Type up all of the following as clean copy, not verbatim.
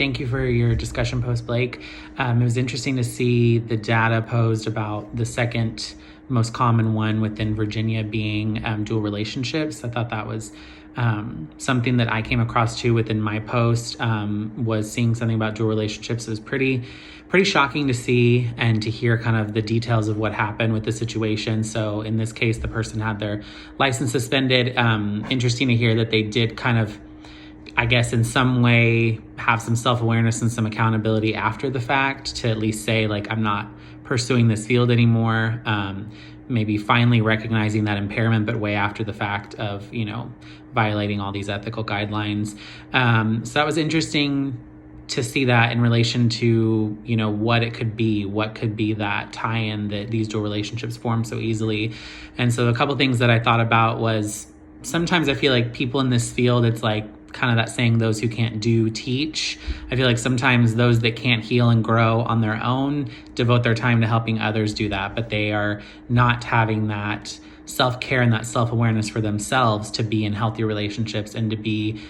Thank you for your discussion post, Blake. It was interesting to see the data posed about the second most common one within Virginia being dual relationships. I thought that was something that I came across too within my post, was seeing something about dual relationships. It was pretty shocking to see and to hear kind of the details of what happened with the situation. So in this case, the person had their license suspended. Interesting to hear that they did kind of, I guess, in some way have some self-awareness and some accountability after the fact to at least say, like, I'm not pursuing this field anymore. Maybe finally recognizing that impairment, but way after the fact of, violating all these ethical guidelines. So that was interesting to see that in relation to, what it could be, what could be that tie-in that these dual relationships form so easily. And so a couple things that I thought about was sometimes I feel like people in this field, it's like kind of that saying, those who can't do, teach. I feel like sometimes those that can't heal and grow on their own devote their time to helping others do that, but they are not having that self-care and that self-awareness for themselves to be in healthy relationships and to be,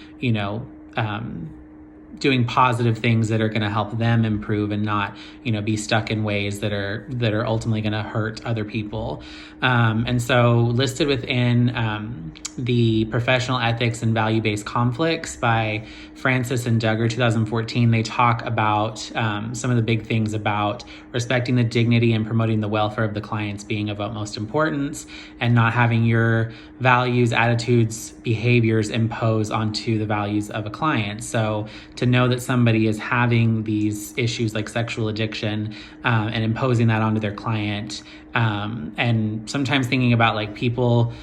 doing positive things that are going to help them improve and not, be stuck in ways that are ultimately going to hurt other people. And so listed within the Professional Ethics and Value-Based Conflicts by Francis and Duggar, 2014, they talk about some of the big things about respecting the dignity and promoting the welfare of the clients being of utmost importance, and not having your values, attitudes, behaviors impose onto the values of a client. So to know that somebody is having these issues like sexual addiction and imposing that onto their client, and sometimes thinking about like people,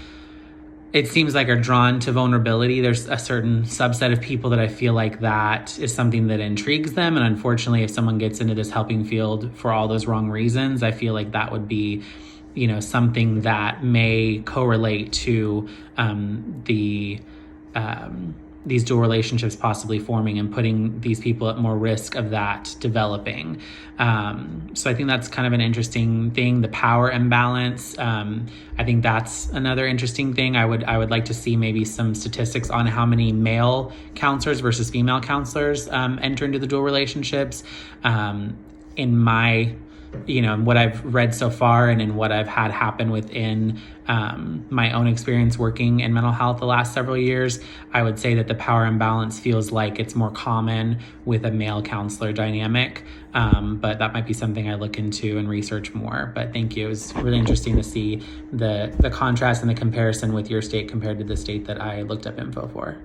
it seems like, are drawn to vulnerability. There's a certain subset of people that I feel like that is something that intrigues them. And unfortunately, if someone gets into this helping field for all those wrong reasons, I feel like that would be, something that may correlate to these dual relationships possibly forming and putting these people at more risk of that developing. So I think that's kind of an interesting thing. The power imbalance. I think that's another interesting thing. I would like to see maybe some statistics on how many male counselors versus female counselors enter into the dual relationships. In my, what I've read so far and in what I've had happen within my own experience working in mental health the last several years, I would say that the power imbalance feels like it's more common with a male counselor dynamic. But that might be something I look into and research more. But thank you. It was really interesting to see the contrast and the comparison with your state compared to the state that I looked up info for.